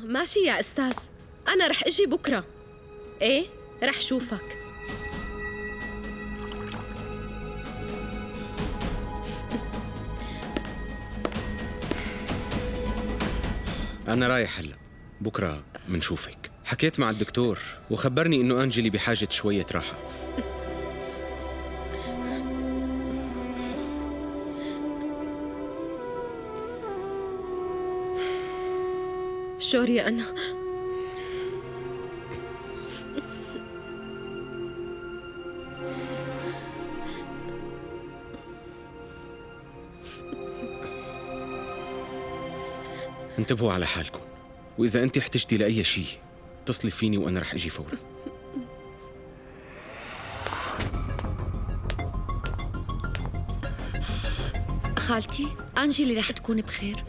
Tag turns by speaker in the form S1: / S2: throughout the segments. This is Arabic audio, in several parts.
S1: ماشي يا أستاذ، أنا رح أجي بكرة. إيه؟ رح شوفك.
S2: أنا رايح هلأ، بكرة منشوفك. حكيت مع الدكتور وخبرني إنه أنجلي بحاجة شوية راحة.
S1: شوري أنا
S2: انتبهوا على حالكم، وإذا أنت احتجتي لأي شيء اتصلي فيني وأنا رح أجي فورا.
S1: خالتي، أنجلي رح تكون بخير.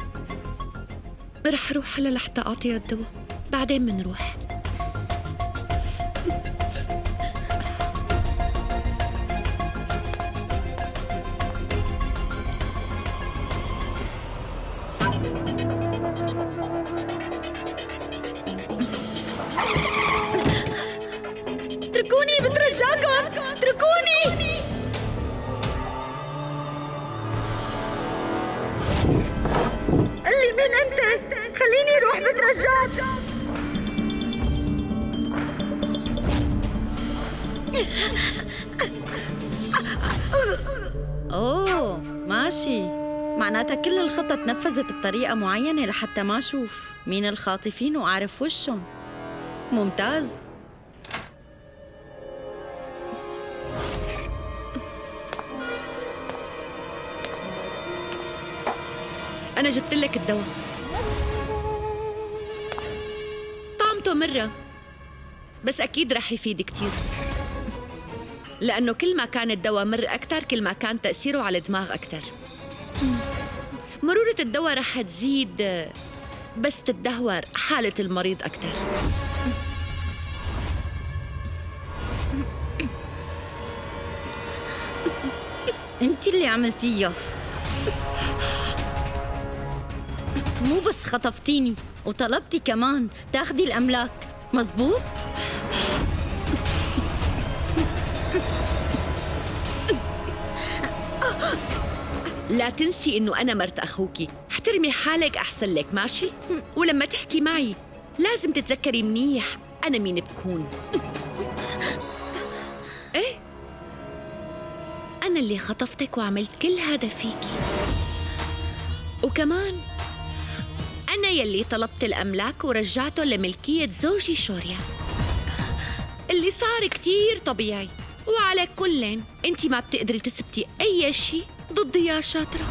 S1: رح روح هلا لحتى أعطيها الدواء، بعدين منروح. اتركوني بترجاكم، اتركوني. قلي مين انت؟ خليني اروح بترجاك.
S3: أوه ماشي، معناتها كل الخطة تنفذت بطريقة معينة لحتى ما أشوف مين الخاطفين وأعرف وشهم. ممتاز.
S1: أنا جبت لك الدواء، طعمته مرة بس أكيد رح يفيد كتير، لأنه كل ما كان الدواء مر أكتر كل ما كان تأثيره على الدماغ أكتر. مرورة الدواء رح تزيد بس تتدهور حالة المريض أكتر.
S3: أنت اللي عملتيه، مو بس خطفتيني وطلبتي كمان تاخدي الأملاك، مزبوط؟
S1: لا تنسي إنه أنا مرت أخوكي، احترمي حالك أحسن لك، ماشي؟ ولما تحكي معي لازم تتذكري منيح أنا مين بكون. إيه؟ أنا اللي خطفتك وعملت كل هذا فيكي، وكمان أنا يلي طلبت الأملاك ورجعته لملكية زوجي شوريا، اللي صار كتير طبيعي. وعلى كل أنتي ما بتقدري تثبتي أي شيء ضدي يا شاطرة،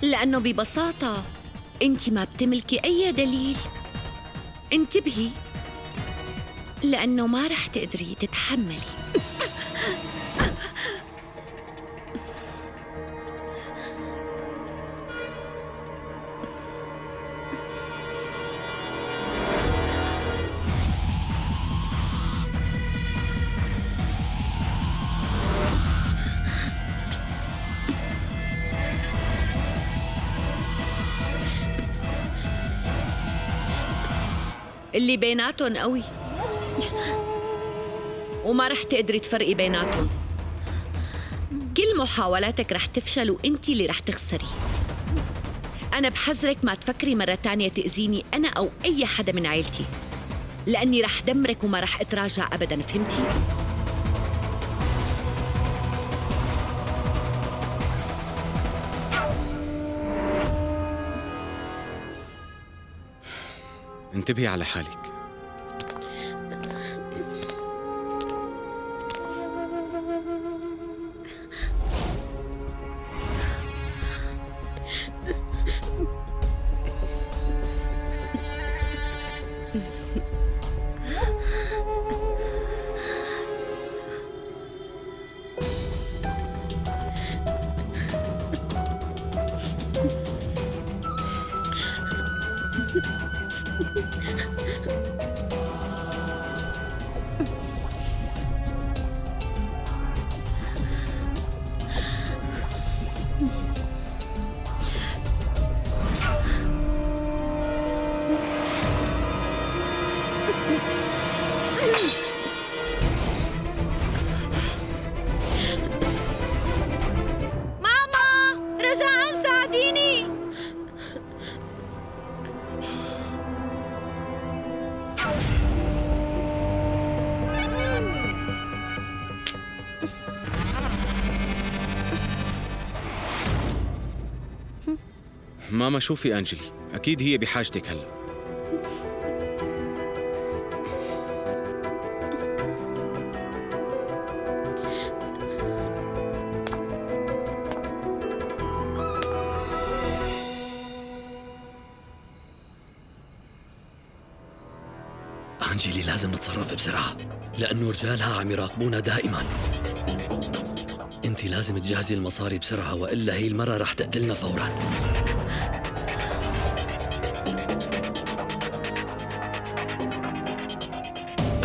S1: لأنه ببساطة أنتي ما بتملكي أي دليل. انتبهي، لأنه ما رح تقدري تتحملي. اللي بيناتهم قوي وما رح تقدري تفرقي بيناتهم. كل محاولاتك رح تفشل وانتي اللي رح تخسري. أنا بحذرك ما تفكري مرة تانية تأذيني أنا أو أي حدا من عائلتي، لأني رح دمرك وما رح أتراجع أبداً، فهمتي؟
S2: انتبهي على حالك.
S3: ماما رجاء ساعديني.
S2: ماما شوفي أنجلي، أكيد هي بحاجتك هلأ.
S4: أنجلي لازم نتصرف بسرعة لأنه رجالها عم يراقبونا دائما. انت لازم تجهزي المصاري بسرعة وإلا هي المرة رح تقتلنا فورا.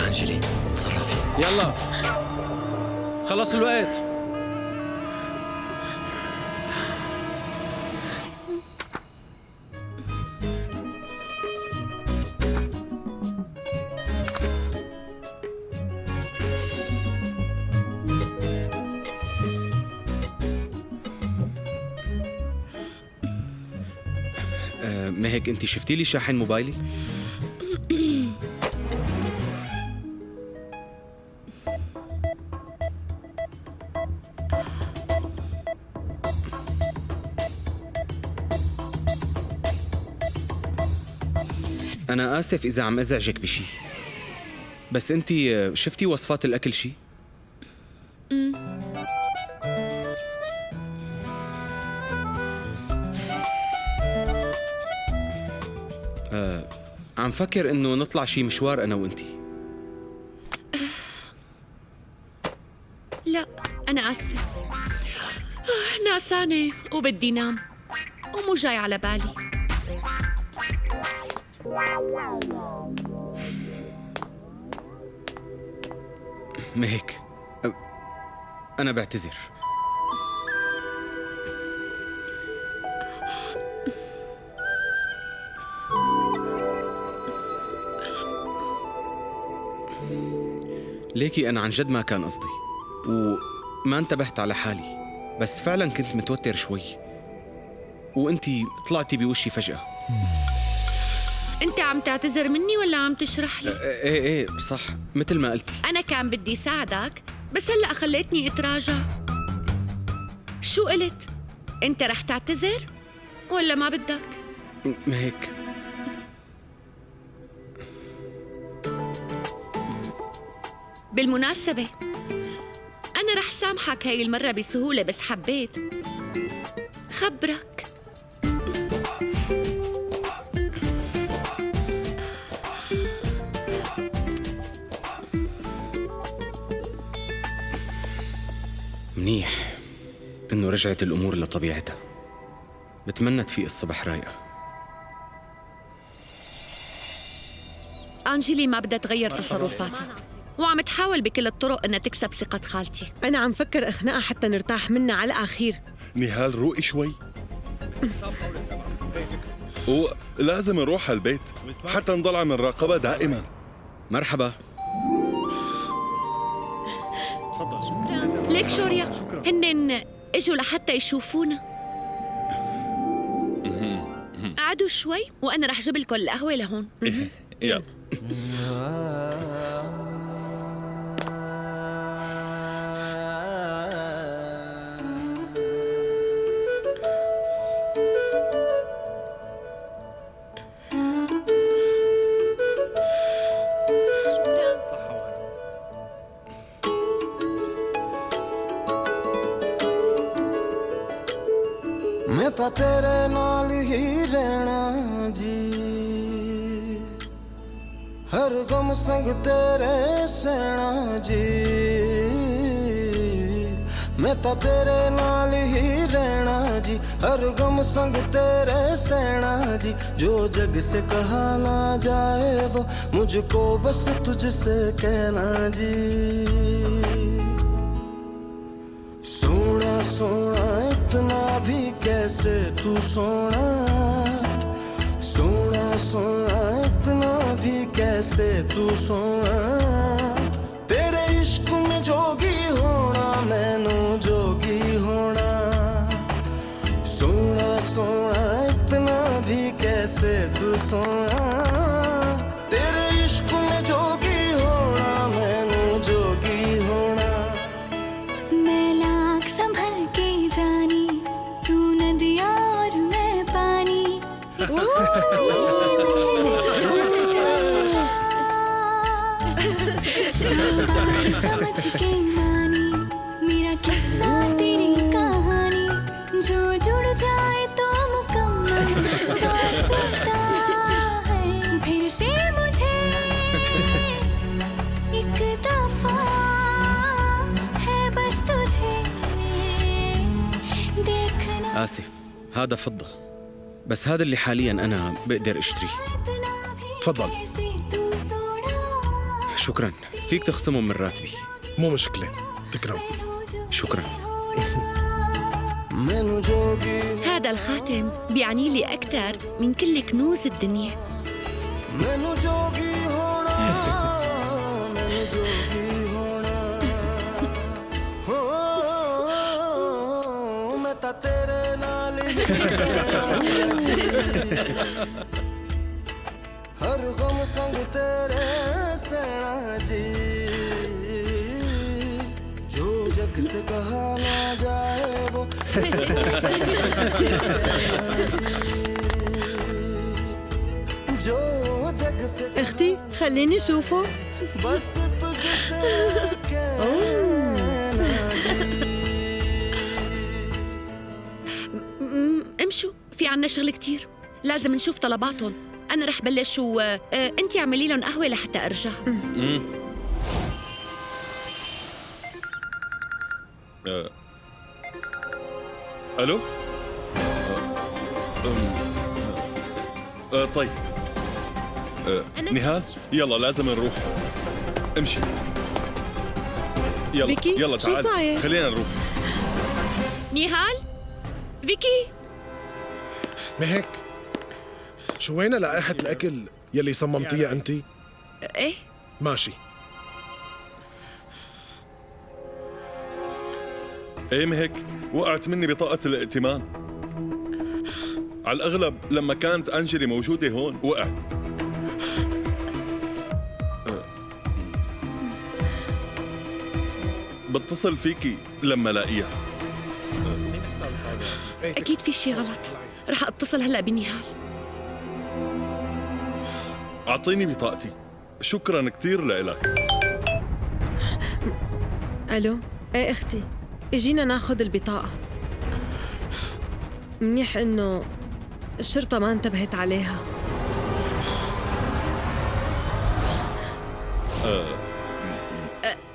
S4: أنجلي تصرفي.
S2: يلا خلص الوقت. ما هيك انت شفتي لي شاحن موبايلي؟ أنا آسف إذا عم أزعجك بشي، بس أنت شفتي وصفات الأكل شي؟ عم فكر إنه نطلع شي مشوار أنا وأنتي.
S1: لا أنا آسفة، نعسانة وبدي نام ومو جاي على بالي.
S2: مهيك أنا بعتذر. ليكي أنا عن جد ما كان قصدي وما انتبهت على حالي، بس فعلا كنت متوتر شوي وانتي طلعتي بوشي فجأة.
S1: أنت عم تعتذر مني ولا عم تشرح لي؟
S2: ايه صح مثل ما قلتي.
S1: أنا كان بدي ساعدك بس هلأ خليتني أتراجع. شو قلت؟ أنت رح تعتذر ولا ما بدك؟
S2: مهيك
S1: بالمناسبة أنا رح سامحك هاي المرة بسهولة، بس حبيت خبرك.
S2: منيح إنه رجعت الأمور لطبيعتها. بتمنى تفيق الصبح رايقة.
S1: أنجلي ما بدها تغير تصرفاتها وعم تحاول بكل الطرق إنها تكسب ثقة خالتي.
S5: أنا عم فكر أخنقها حتى نرتاح منها على الأخير.
S6: نهال روقي شوي. ولازم نروح على البيت حتى نضل عم نراقبها دائما.
S2: مرحبا.
S1: ليك شوريا هن اجوا لحتى يشوفونا. قعدوا شوي وأنا رح جيب لكم القهوة لهون.
S6: يلا.
S7: मैं तो तेरे नाल ही रहना जी, हर गम संग तेरे सहना जी। मैं तो तेरे नाल ही रहना जी, हर गम संग तेरे सहना जी। जो जग से कहा ना जाए वो मुझको बस तुझसे कहना जी। सोना सोना इतना भी कैसे तू सोना, सोना सोना इतना भी कैसे तू सोना तेरे इश्क में जोगी होना मैनू जोगी होना सोना सोना इतना भी कैसे तू सोना तेरे इश्क में जोगी होना मैनू जोगी होना
S8: मैं लाख संभल के जानी तू नदिया और मैं पानी समझ के मानी मेरा किस्सा तेरी कहानी जो जुड़ जाए तो मुकम्मल वास्ता है फिर से मुझे एक दफा है बस तुझे देखना
S2: آسف هذا فضة بس هذا اللي حاليا أنا بقدر أشتريه.
S9: تفضل.
S2: شكرا. فيك تخصمه من راتبي.
S9: مو مشكلة، تكرم.
S2: شكرا.
S1: هذا الخاتم بيعني لي أكثر من كل كنوز الدنيا.
S7: हर गम संग तेरे सैना जी जो जग से कहा ना जाए वो जो जग से
S5: اختي خليني اشوفه.
S7: बस तुझसे कहना जी
S1: امشوا في عنا شغل كتير لازم نشوف طلباتهم. أنا رح بلش أنتِ اعملي لهم قهوة لحتى أرجع.
S6: الو طيب نهال يلا لازم نروح امشي يلا
S5: فيكي،
S6: يلا
S5: شو
S6: تعال
S5: صاير؟
S6: خلينا نروح
S1: نيهال فيكي
S9: مهك شو وين لائحة الأكل يلي صممتيها أنت؟
S1: إيه
S9: ماشي.
S6: ايه مهك وقعت مني بطاقة الائتمان. على الأغلب لما كانت أنجلي موجودة هون وقعت. بتصل فيكي لما لاقيها.
S1: أكيد في شي غلط. رح أتصل هلأ بنيهال.
S6: أعطيني بطاقتي. شكراً كتير لإلك.
S5: الو، ايه اختي، اجينا ناخذ البطاقة. منيح انه الشرطة ما انتبهت عليها.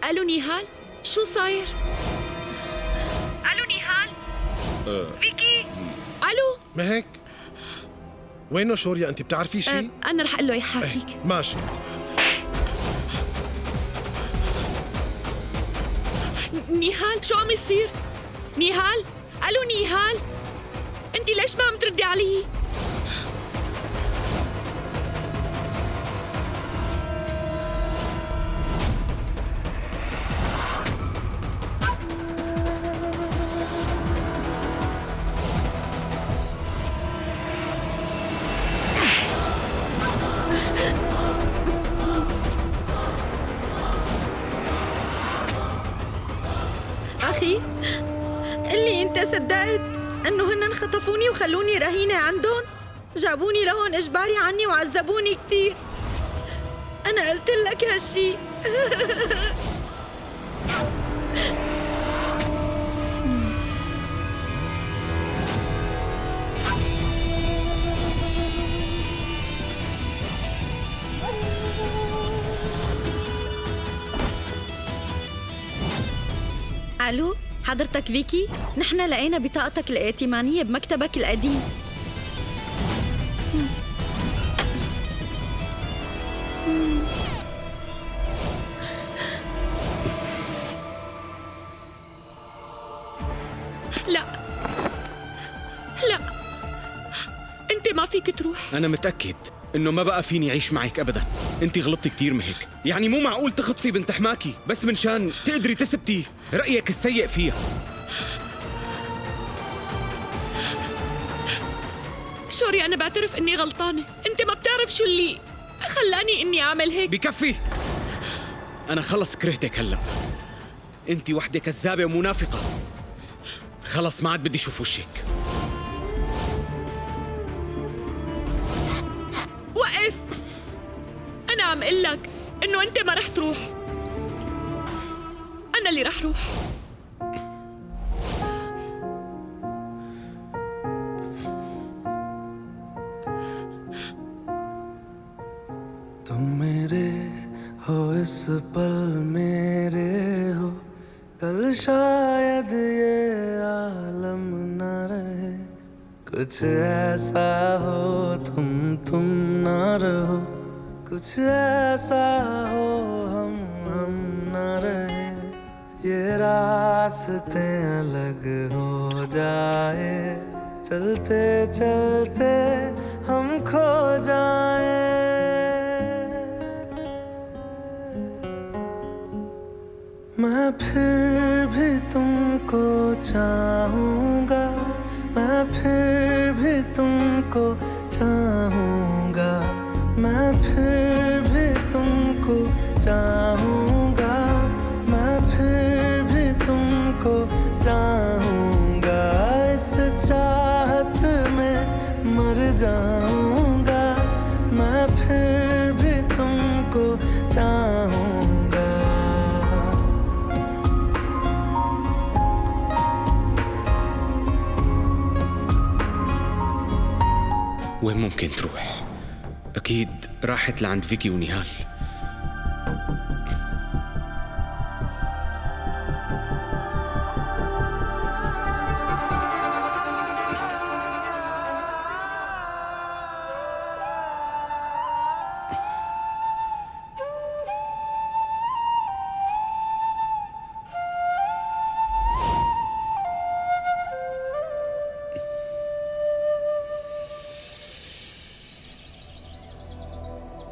S1: ألو نيهال شو صاير؟ ألو نيهال فيكي ألو
S9: مهك وينه شوريا؟ أنت بتعرفي شيء؟
S1: أنا رح أقول له يحاكيك.
S9: ماشي.
S1: نيهال شو عم يصير؟ نيهال ألو نيهال أنت ليش ما عم تردي علي؟
S3: أخي اللي أنت صدقت أنه هن خطفوني وخلوني رهينة عندهم. جابوني لهون إجباري عني وعذبوني كتير. أنا قلت لك هالشي. ألو حضرتك فيكي؟ نحن لقينا بطاقتك الائتمانية بمكتبك القديم.
S1: لا لا أنت ما فيك تروح.
S2: أنا متأكد إنه ما بقى فيني أعيش معك أبداً. أنت غلطتي كتير مهك، يعني مو معقول تخطفي بنت حماكي بس منشان تقدري تثبتي رأيك السيء فيها.
S3: شوري أنا بعترف إني غلطانة، أنت ما بتعرف شو اللي خلاني إني أعمل هيك.
S2: بكفي، أنا خلص كرهتك هلأ. أنت وحدة كذابة ومنافقة، خلص ما عاد بدي أشوف وشك.
S3: وقف، أنا عم قل لك إنه أنت ما رح تروح، أنا اللي رح روح.
S7: तुम मेरे हो इस पल मेरे हो, कल शायद ये आलम न रहे। कुछ ऐसा हो तुम न रहो, कुछ ऐसा हो हम न रहे। ये रास्ते अलग हो जाए, चलते चलते हम खो जाए। मैं फिर भी तुमको चाहूँगा, मैं फिर भी तुमको चाहूँगा, मैं फिर भी तुमको चाहूँगा, मैं फिर भी तुमको चाहूँगा। इस चाहत में मर जाऊँगा, मैं फिर भी तुमको चाहूँगा।
S2: وين ممكن تروح؟ أكيد راحت لعند فيكي ونهال.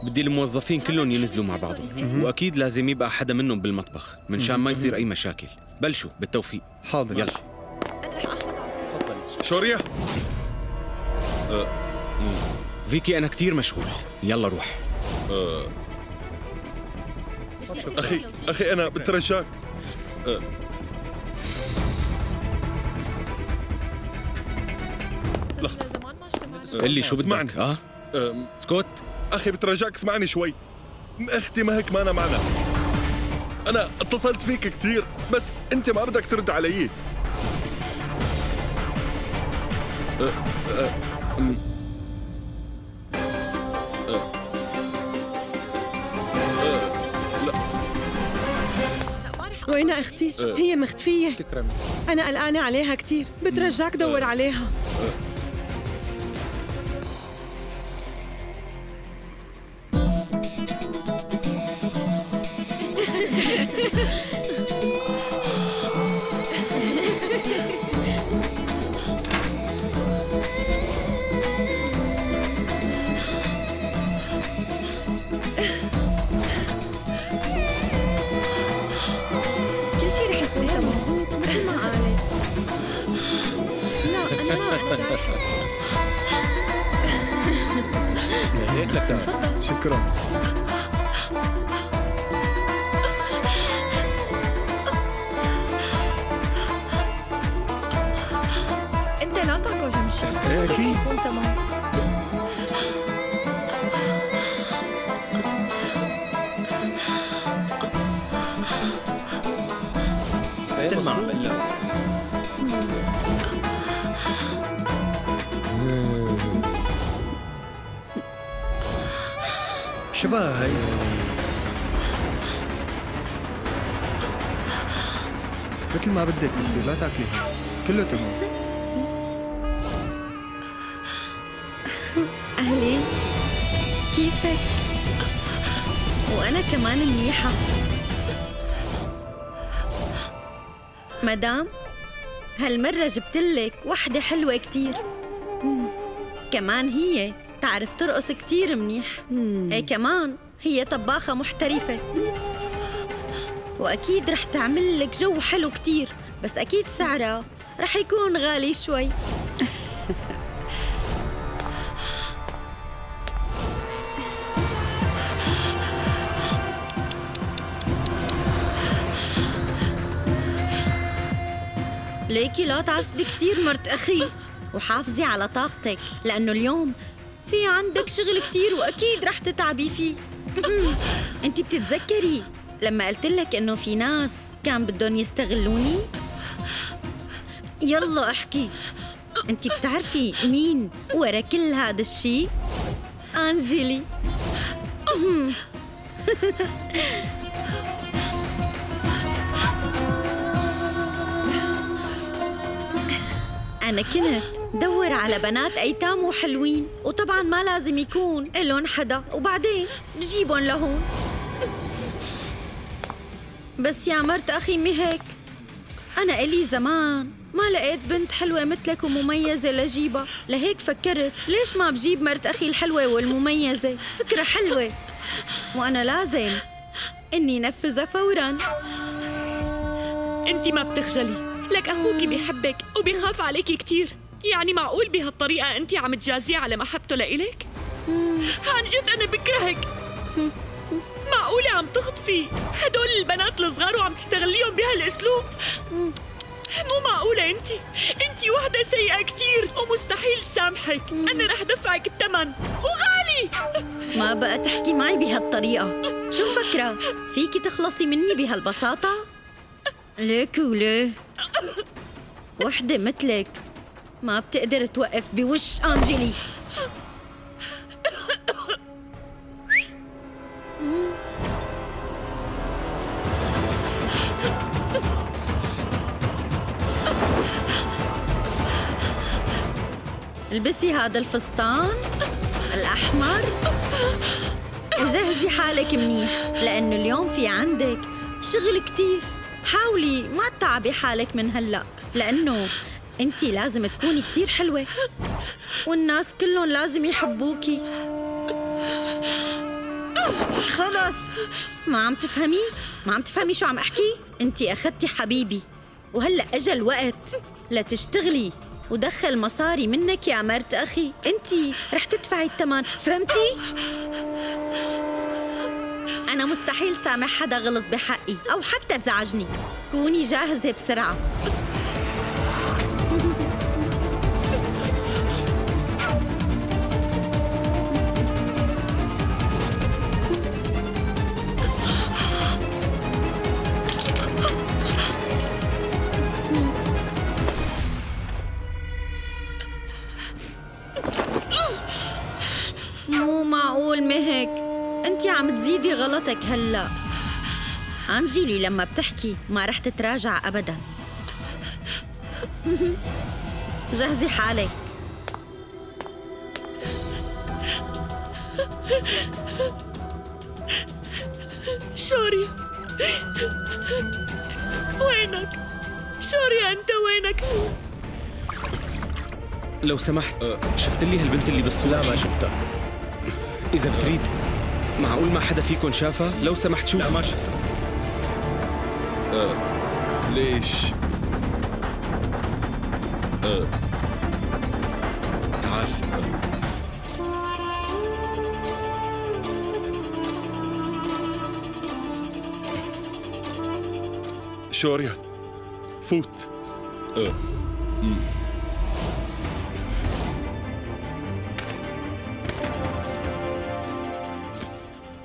S2: بدي الموظفين كلهم ينزلوا مع بعضهم، واكيد لازم يبقى حدا منهم بالمطبخ منشان ما يصير اي مشاكل. بلشوا بالتوفيق.
S9: حاضر.
S2: يلا.
S1: أنا رح آخذ عصير.
S6: شوريا،
S2: فيكي أنا كتير مشغول، يلا روح.
S6: أخي أنا بترجاك. لحظة،
S2: اللي شو
S6: اسمعني.
S2: بدك؟ اسكت.
S6: أخي بترجاك اسمعني شوي. أختي ما هيك معنا. أنا اتصلت فيك كتير بس أنت ما بدك ترد علي.
S5: وينها أختي؟ هي مختفية. أنا قلقانة عليها كتير، بترجاك دور عليها.
S1: كل شيء رح يكون مضبوط مثل ما قالت. لا أنا جاي. تفضل.
S9: شكرا.
S3: أنت لا تاكل همشي.
S9: إيه أكيد.
S3: يكون تمام.
S9: شباب هاي مثل ما بدك يصير، لا تاكليها، كله تمام.
S3: أهلين، كيفك؟ وأنا كمان منيحة. مدام، هالمرة جبتلك وحدة حلوة كتير. كمان هي بتعرف ترقص كتير منيح. ايه كمان هي طباخة محترفة، وأكيد رح تعمل لك جو حلو كتير، بس أكيد سعرها رح يكون غالي شوي. ليكي لا تعصبي كتير مرت أخي، وحافظي على طاقتك، لأنه اليوم في عندك شغل كتير وأكيد رح تتعبي فيه. أنتي بتتذكري لما قلت لك إنه في ناس كان بدهم يستغلوني؟ يلا احكي، أنتي بتعرفي مين ورا كل هذا الشيء؟ أنجيلي. أنا كنت دور على بنات أيتام وحلوين، وطبعاً ما لازم يكون إلهم حدا، وبعدين بجيبهم لهون. بس يا مرت أخي مي هيك، أنا إلي زمان ما لقيت بنت حلوة مثلك ومميزة لجيبها، لهيك فكرت ليش ما بجيب مرت أخي الحلوة والمميزة. فكرة حلوة وأنا لازم إني نفذها فوراً.
S5: انتي ما بتخجلي، لك أخوكي بيحبك وبيخاف عليكي كتير، يعني معقول بهالطريقة انتي عم تجازيه على محبته لإلك؟ عن جد أنا بكرهك. معقولة عم تخطفي هدول البنات الصغار وعم تستغليهم بهالأسلوب؟ مو معقولة انتي وحدة سيئة كتير ومستحيل سامحك. أنا رح دفعك الثمن وغالي.
S3: ما بقى تحكي معي بهالطريقة، شو مفكرة فيكي تخلصي مني بهالبساطة؟ ليك وليه وحدة مثلك ما بتقدر توقف بوش أنجيلي. البسي هذا الفستان الأحمر وجهزي حالك منيح، لأنه اليوم في عندك شغل كتير. حاولي ما تتعبي حالك من هلأ، لأنه انتي لازم تكوني كتير حلوة والناس كلهم لازم يحبوكي. خلص ما عم تفهمي شو عم أحكي؟ انتي أخدتي حبيبي وهلأ أجا الوقت لتشتغلي ودخل مصاري منك يا مرت أخي. انتي رح تدفعي الثمن، فهمتي؟ أنا مستحيل سامح حدا غلط بحقي أو حتى زعجني. كوني جاهزة بسرعة. مو معقول مهك، انتي عم تزيدي غلطك هلأ. أنجيلي لما بتحكي ما رح تتراجع أبداً. جهزي حالك.
S5: شوري وينك؟ شوري أنت وينك؟
S2: لو سمحت، شفت لي هالبنت اللي بالصورة؟
S9: لا ما شفتها.
S2: إذا بتريد، معقول ما حدا فيكم شافها؟ لو سمحت شوف.
S6: لا ما شفتها. ليش؟
S2: تعال.
S6: شوريا فوت.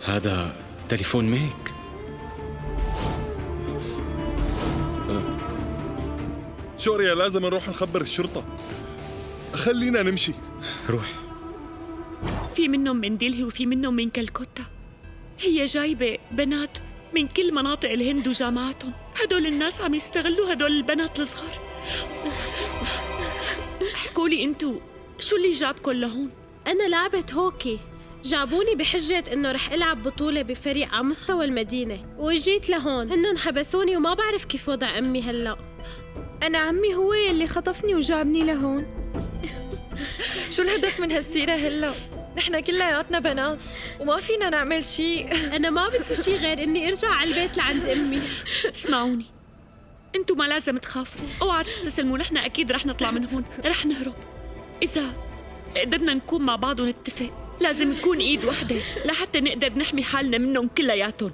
S2: هذا تليفون ميك.
S6: شوريا لازم نروح نخبر الشرطة. خلينا نمشي.
S2: روح.
S5: في منهم من دلهي وفي منهم من كلكوتا. هي جايبة بنات من كل مناطق الهند وجامعاتهم. هدول الناس عم يستغلوا هدول البنات الصغار. احكولي انتو شو اللي جابكن لهون؟
S10: أنا لعبة هوكي، جابوني بحجة إنه رح ألعب بطولة بفريق على مستوى المدينة، وجيت لهون. هنن حبسوني وما بعرف كيف وضع أمي هلأ.
S1: أنا عمي هو يلي خطفني وجابني لهون.
S3: شو الهدف من هالسيرة هلأ؟ نحن كلياتنا بنات وما فينا نعمل شيء.
S10: أنا ما بدي شي غير إني أرجع على البيت لعند أمي.
S5: اسمعوني، انتوا ما لازم تخافوا، اوعى تستسلموا، نحن اكيد رح نطلع من هون، رح نهرب. اذا قدرنا نكون مع بعض ونتفق، لازم نكون ايد وحده لحتى نقدر نحمي حالنا منهم كلياتهم.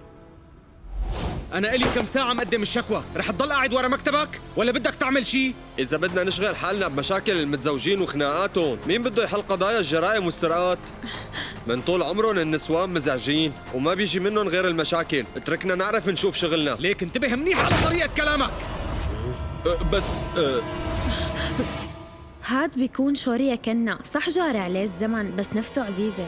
S2: أنا إلي كم ساعة مقدم الشكوى، رح تضل قاعد ورا مكتبك ولا بدك تعمل شيء؟
S11: إذا بدنا نشغل حالنا بمشاكل المتزوجين وخناقاتهم، مين بده يحل قضايا الجرائم والسرقات؟ من طول عمرهم النسوان مزعجين وما بيجي منهم غير المشاكل، اتركنا نعرف نشوف شغلنا.
S2: ليك انتبه منيح على طريقة كلامك.
S6: بس
S12: هاد بيكون شوريا كنا صح جاري عليه الزمن بس نفسه عزيزة.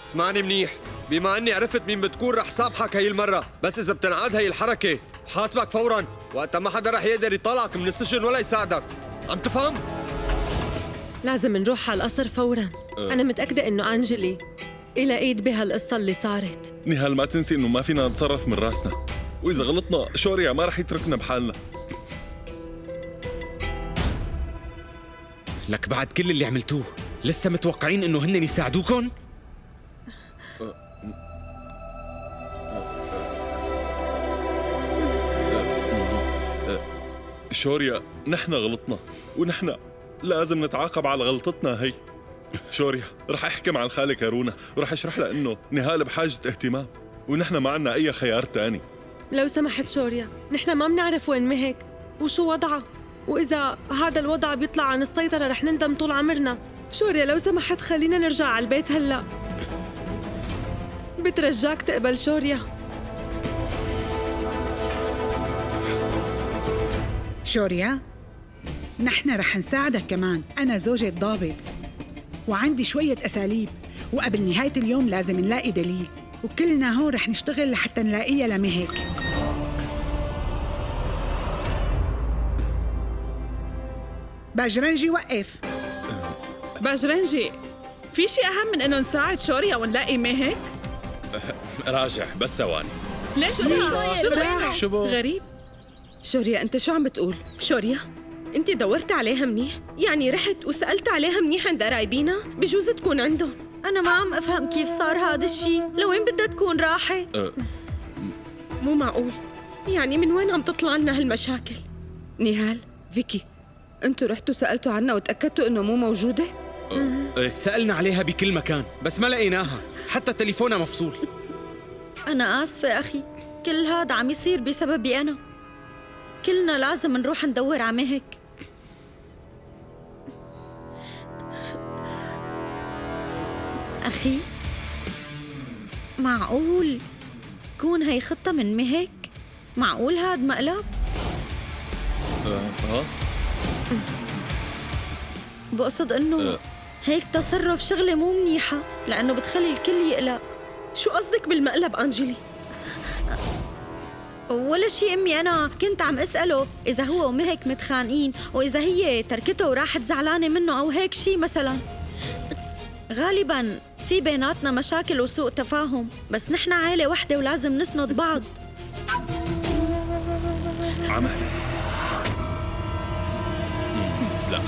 S11: اسمعني منيح، بما اني عرفت مين بتكون رح سامحك هي المرة، بس إذا بتنعاد هي الحركة بحاسبك فوراً، وقتها ما حدا رح يقدر يطلعك من السجن ولا يساعدك، عم تفهم؟
S5: لازم نروح على القصر فوراً. أنا متأكدة إنه أنجلي إلى إيد بهالقصة اللي صارت.
S6: نهال ما تنسي إنه ما فينا نتصرف من راسنا، وإذا غلطنا شوريا ما رح يتركنا بحالنا.
S2: لك بعد كل اللي عملتوه لسه متوقعين إنه هن يساعدوكن؟
S6: شوريا نحن غلطنا ونحن لازم نتعاقب على غلطتنا هي. شوريا رح احكي مع الخالة كارونا ورح اشرح لها انه نهال بحاجة اهتمام ونحن ما عنا اي خيار تاني.
S5: لو سمحت شوريا، نحن ما بنعرف وين مهك وشو وضعها، وإذا هذا الوضع بيطلع عن السيطرة رح نندم طول عمرنا. شوريا لو سمحت خلينا نرجع على البيت هلأ. بترجاك تقبل شوريا.
S13: شوريا، نحن رح نساعدك كمان. أنا زوجة ضابط وعندي شوية أساليب، وقبل نهاية اليوم لازم نلاقي دليل، وكلنا هون رح نشتغل لحتى نلاقيها لمهك. باجرنجي وقف.
S5: باجرنجي، في شيء أهم من إنه نساعد شوريا ونلاقي مهك؟
S14: راجع بس ثواني.
S5: ليش؟
S14: شو بو؟
S5: غريب.
S3: شوريا أنت شو عم بتقول؟
S10: شوريا، أنت دورت عليها منيح؟ يعني رحت وسألت عليها منيح عند قرايبينا؟ بجوز تكون عندهم.
S3: أنا ما عم أفهم كيف صار هذا الشيء، لوين بدها تكون راحت؟
S10: مو معقول، يعني من وين عم تطلع لنا هالمشاكل؟
S3: نهال، فيكي، أنتوا رحتوا سألتوا عنها وتأكدتوا إنه مو موجودة؟
S2: إيه، سألنا عليها بكل مكان بس ما لقيناها، حتى تليفونها مفصول.
S3: أنا آسفة أخي، كل هذا عم يصير بسببي أنا. كلنا لازم نروح ندور على مهك. أخي، معقول تكون هي خطة من مهك؟ معقول هاد مقلب؟ بقصد إنه هيك تصرف شغلة مو منيحة لأنه بتخلي الكل يقلق.
S10: شو قصدك بالمقلب أنجلي؟
S3: ولا شيء أمي، أنا كنت عم أسأله إذا هو ومهك متخانقين وإذا هي تركته وراحت زعلانة منه أو هيك شيء مثلاً. غالباً في بيناتنا مشاكل وسوء تفاهم، بس نحن عائلة وحدة ولازم نسند بعض.
S6: عمل لا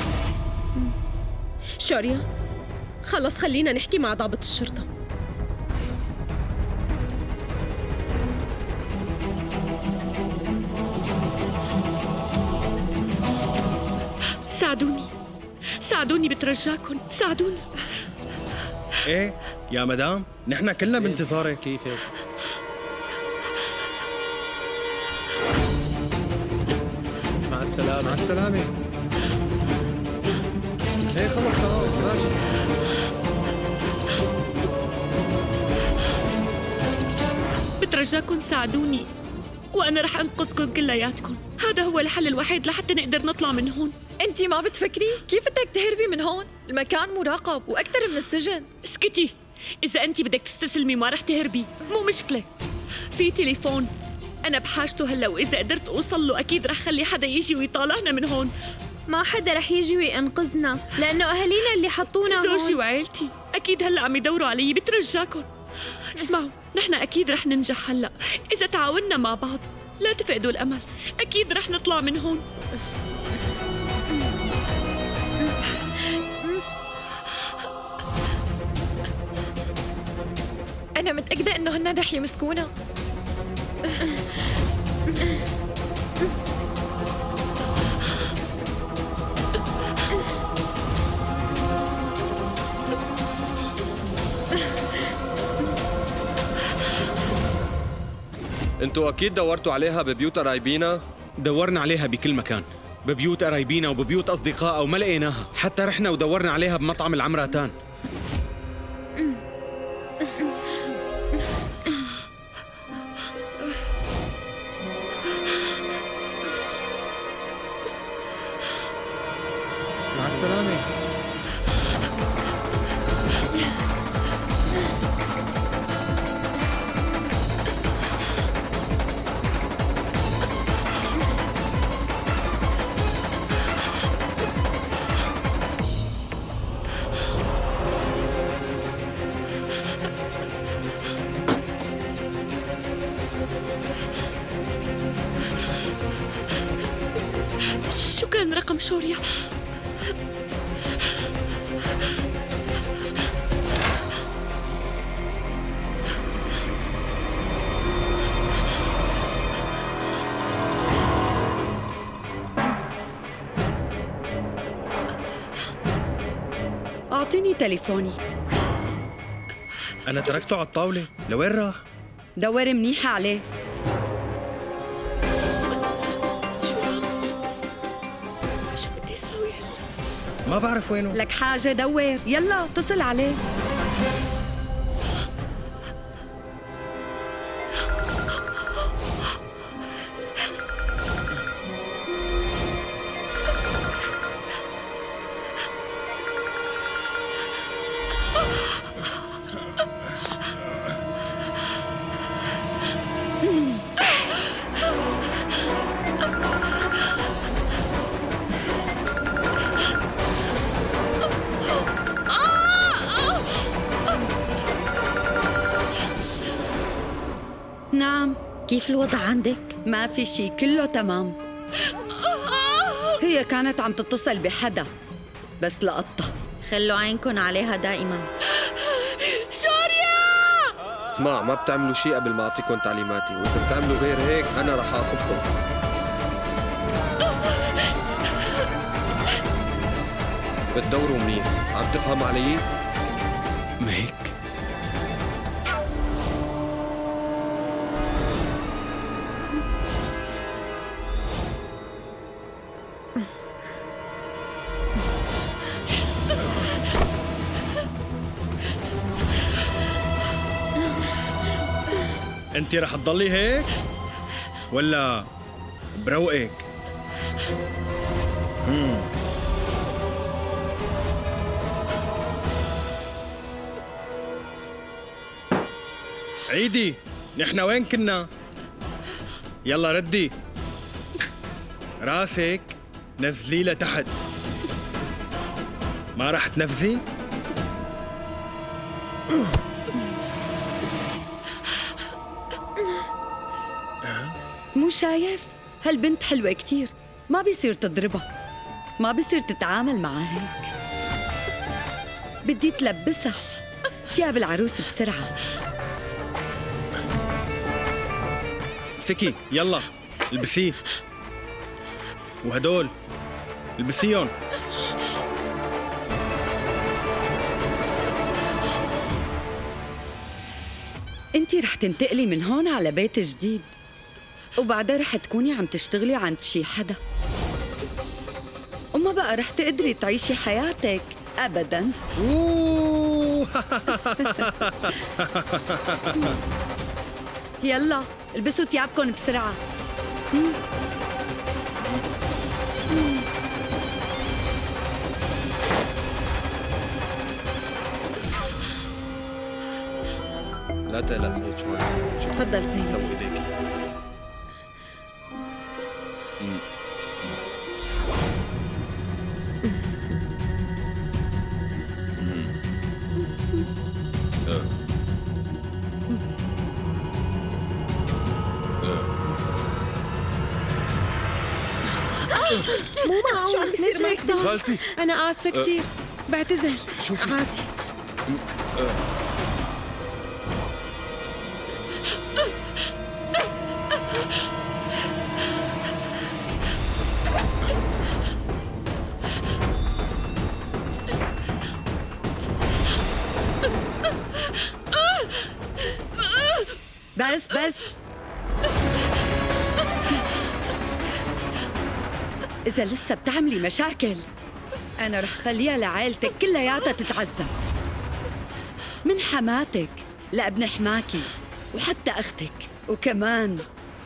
S10: شوريا، خلص خلينا نحكي مع ضابط الشرطة.
S5: ساعدوني بترجاكم، ساعدوني.
S15: ايه يا مدام، نحن كلنا بانتظارك.
S2: كيفك؟
S15: مع السلامة. مع السلامة. ايه خلص تمام ماشي.
S5: بترجاكم ساعدوني وأنا رح أنقذكم كلياتكم. هذا هو الحل الوحيد لحتى نقدر نطلع من هون.
S3: أنتي ما بتفكري كيف بدك تهربي من هون؟ المكان مراقب وأكثر من السجن.
S5: اسكتي، إذا أنتي بدك تستسلمي ما رح تهربي، مو مشكلة. في تليفون أنا بحاجته هلا، وإذا قدرت أوصل له أكيد رح خلي حدا يجي ويطالعنا من هون.
S12: ما حدا رح يجي وينقذنا لأنه أهالينا اللي حطونا هون.
S5: زوجي وعيلتي أكيد هلا عم يدوروا علي. بترجاكم اسمعوا، نحن أكيد رح ننجح هلا إذا تعاوننا مع بعض. لا تفقدوا الأمل، أكيد رح نطلع من هون.
S3: أنا متأكدة إنه هن رح يمسكونا.
S11: انتوا اكيد دورتوا عليها ببيوت قرايبينا؟
S2: دورنا عليها بكل مكان، ببيوت قرايبينا وببيوت أصدقائها وما لقيناها، حتى رحنا ودورنا عليها بمطعم العمراتان.
S9: مع السلامة.
S5: شو كان رقم شوريا؟
S16: أعطيني تليفوني.
S15: أنا تركته على الطاولة، لوين راح؟
S16: دور منيحة عليه.
S5: شو بدي اسوي؟
S15: ما بعرف وينه.
S16: لك حاجة دور، يلا اتصل عليه. نعم، كيف الوضع عندك؟ ما في شي، كله تمام. هي كانت عم تتصل بحدا بس لقطها.
S3: خلوا عينكن عليها دائما.
S5: شوريا!
S11: اسمع، ما بتعملوا شيء قبل ما اعطيكم تعليماتي، واذا بتعملوا غير هيك انا رح اعاقبكم. بتدوروا منيح، عم تفهم علي؟
S2: ما هيك؟
S15: أنت رح تضلي هيك؟ ولا بروقك؟ عيدي، نحن وين كنا؟ يلا ردي راسك، نزلي لتحت. ما رح تنفذي؟
S16: مو شايف؟ هالبنت حلوة كتير، ما بيصير تضربها، ما بيصير تتعامل معها هيك. بدي تلبسها تياب العروس بسرعة.
S15: سكي، يلا البسيه، وهدول البسيهم.
S16: انتي رح تنتقلي من هون على بيت جديد، وبعدها رح تكوني عم تشتغلي عند شي حدا، وما بقى رح تقدري تعيشي حياتك أبداً. يلا البسوا تيابكن بسرعة.
S11: لا تقلق سيد شوي.
S16: تفضل سيد.
S11: استوي ايديك.
S10: مو معقول، شو عم بيصير معك؟
S6: خالتي
S10: أنا آسفة كتير، بعتذر.
S6: شوفي
S10: عادي.
S16: بس إذا لسه بتعملي مشاكل أنا رح خليها لعائلتك كلياتها تتعذب، من حماتك لابن حماكي وحتى أختك وكمان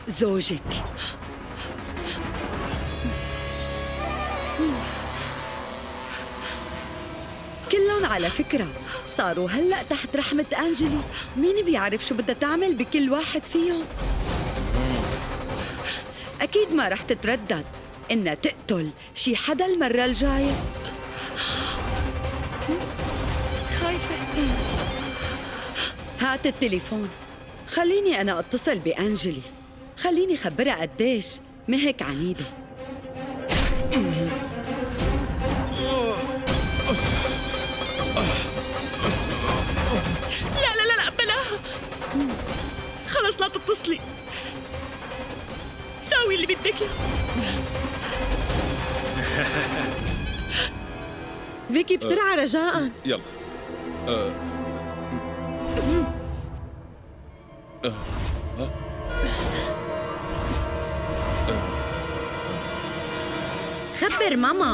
S16: زوجك. كلهم على فكرة صاروا هلأ تحت رحمة أنجلي. مين بيعرف شو بدها تعمل بكل واحد فيهم؟ أكيد ما رح تتردد إنها تقتل شي حدا المرة الجاية. خايفة. هات التليفون، خليني أنا أتصل بأنجلي، خليني خبرها قديش مهك عنيدة.
S5: لا بلاها. خلص لا تتصلي، ساوي اللي بدك اياه.
S10: فيكي بسرعة رجاءً.
S6: يلا.
S3: خبر ماما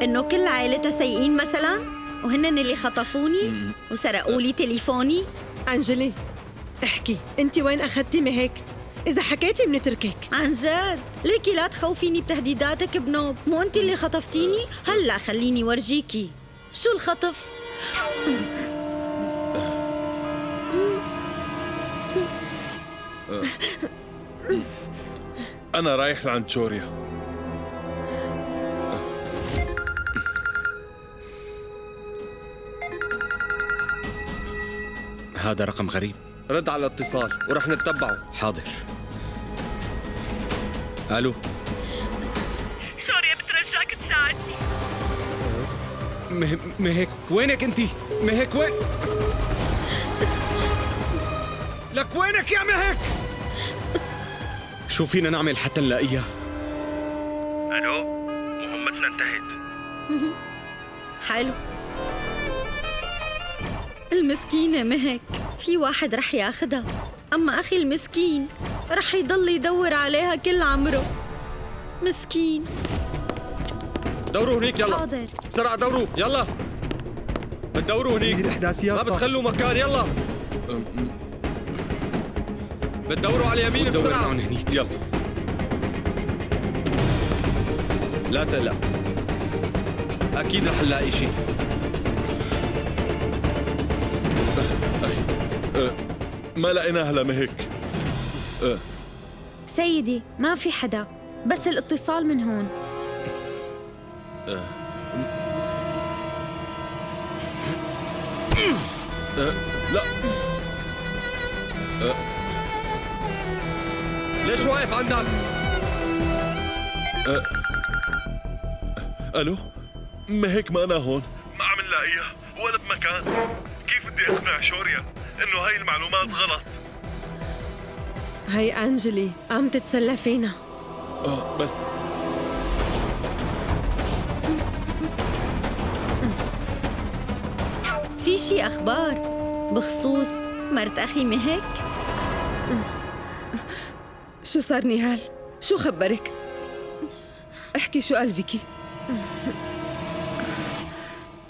S3: إنه كل عائلتها سيئين مثلاً، وهنن اللي خطفوني وسرقوا لي تليفوني.
S10: أنجلي احكي، أنت وين أخذتي مهك؟ إذا حكيتي بنتركك.
S3: عن جد ليكي لا تخوفيني بتهديداتك بنوب، مو أنت اللي خطفتيني؟ هلأ خليني ورجيكي شو الخطف.
S6: أنا رايح لعند شوريا.
S2: هذا رقم غريب.
S11: رد على الاتصال ورح نتبعه.
S2: حاضر. الو.
S5: شوريا بترجاك تساعدني.
S2: مهك وينك انتي؟ مهك وين؟ لك وينك يا مهك؟ شو فينا نعمل حتى نلاقيها؟
S15: الو، مهمتنا انتهت.
S3: حلو. المسكينة مهك في واحد رح ياخدها، أما أخي المسكين رح يضل يدور عليها كل عمره. مسكين.
S11: دوروا هنيك يلا.
S12: حاضر.
S11: بسرعة دوروا يلا. بتدوروا هنيك.
S7: الإحداثيات
S11: ما بتخلوا مكان. يلا بتدوروا على اليمين بسرعة.
S2: هنيك
S6: يلا.
S11: لا تقلق، أكيد رح نلاقي شيء.
S6: ما لقيناها لمهك.
S12: سيدي ما في حدا، بس الاتصال من هون.
S6: لا.
S11: ليش واقف عندك؟
S6: الو، مهك ما أنا هون، ما عم نلاقيها ولا بمكان. كيف بدي اقنع شوريا انه هاي المعلومات غلط؟
S10: هي أنجلي عم تتسلى فينا.
S6: بس
S3: في شي أخبار بخصوص مرت أخي مهك؟
S16: شو صار نهال؟ شو خبرك؟ احكي شو قال فيكي؟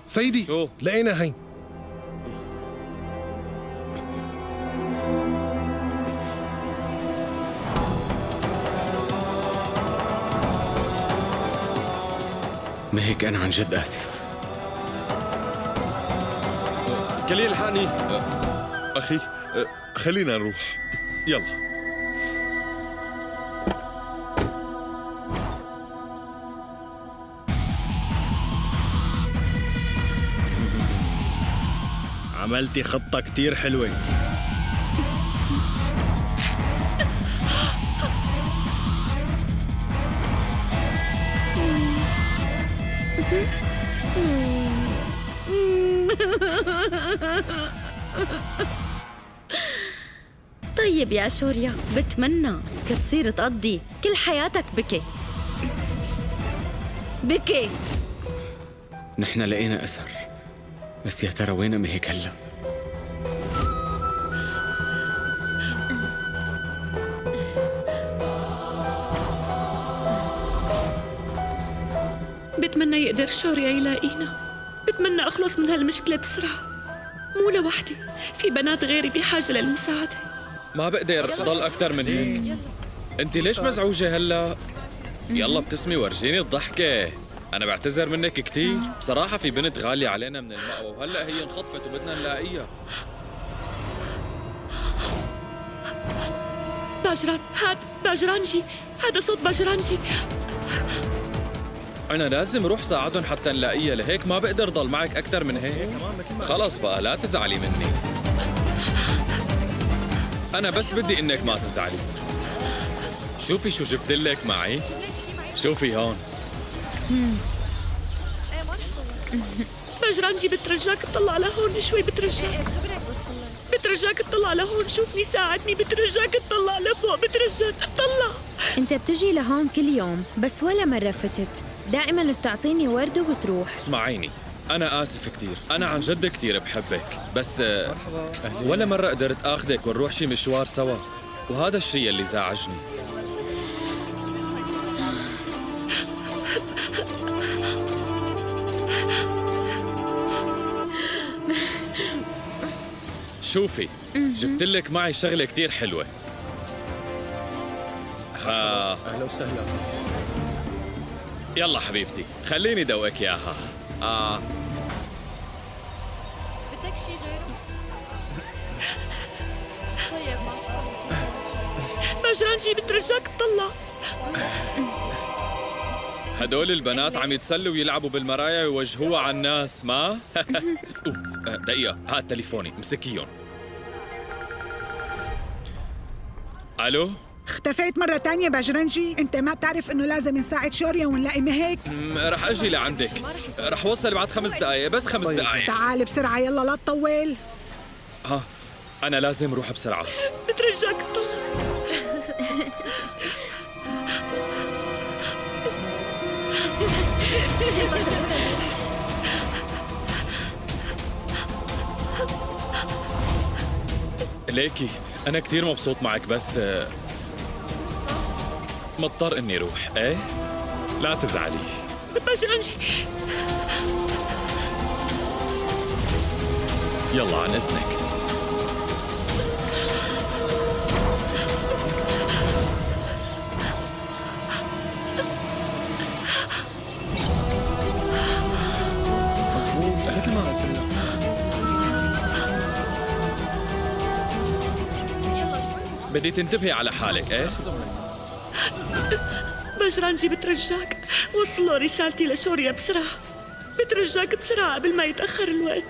S9: سيدي
S11: شو؟
S9: لقينا هي.
S2: مهك أنا عن جد آسف.
S11: كليل الحقني.
S6: أخي خلينا نروح. يلا.
S15: عملتي خطة كتير حلوة.
S3: طيب يا شوريا، بتمنى كتصير تقضي كل حياتك بكي. بكي.
S2: نحن لقينا أثر، بس يا ترى وين مهيك هلا؟
S5: بتمنى يقدر شوريا يلاقينا. بتمنى أخلص من هالمشكلة بسرعة. مو لوحدي، في بنات غيري بحاجة للمساعدة.
S14: ما بقدر ضل أكتر من هيك. أنت ليش مزعوجة هلا؟ يلا ابتسمي ورجيني الضحكة. أنا بعتذر منك كتير. بصراحة في بنت غالية علينا من المأوى وهلا هي انخطفت وبدنا نلاقيها.
S5: باجران، باجرانجي، هذا صوت باجرانجي.
S14: أنا لازم روح ساعدهم حتى نلاقيها، لهيك ما بقدر ضل معك أكتر من هيك. خلص بقى لا تزعلي مني. أنا بس بدي إنك ما تزعلي. شوفي شو جبت لك معي. شوفي هون.
S5: باجرانجي بترجاك تطلع لهون شوي، بترجاك تطلع لهون، شوفني ساعدني، بترجاك تطلع لفوق، بترجاك تطلع.
S12: انت بتجي لهون كل يوم بس ولا مرة فتت، دائما بتعطيني ورد وبتروح.
S14: اسمعيني، أنا آسف كتير، أنا عن جد كتير بحبك، بس ولا مرة قدرت آخذك ونروح شي مشوار سوا، وهذا الشيء اللي زعجني. شوفي، جبت لك معي شغلة كتير حلوة.
S15: أهلا وسهلا.
S14: يلا حبيبتي، خليني دوقك إياها.
S5: بدك شي غيره؟ طيب ما شاء الله. باجرانجي بترجاك تطلع.
S14: هدول البنات عم يتسلوا ويلعبوا بالمرايا ويوجهوها على الناس، ما؟ دقيقة، هات تليفوني، امسكيهم. ألو؟
S13: اختفيت مرة تانية باجرنجي؟ انت ما بتعرف انه لازم نساعد شوريا ونلاقي مهيك؟
S14: رح اجي لعندك، رح وصل بعد 5 دقايق، بس 5 دقايق.
S13: تعال بسرعة يلا لا تطول.
S14: أنا لازم أروح بسرعة.
S5: بترجاك تطلع.
S14: ليكي أنا كتير مبسوط معك، بس مضطر إني روح. إيه؟ لا تزعلي.
S5: باجرانجي.
S14: يلا عن إذنك.
S15: مثل ما قلت لك.
S14: بدي تنتبهي على حالك. إيه؟
S5: باجرانجي بترجاك وصلوا رسالتي لشوريا بسرعة. بترجاك بسرعة قبل ما يتأخر الوقت.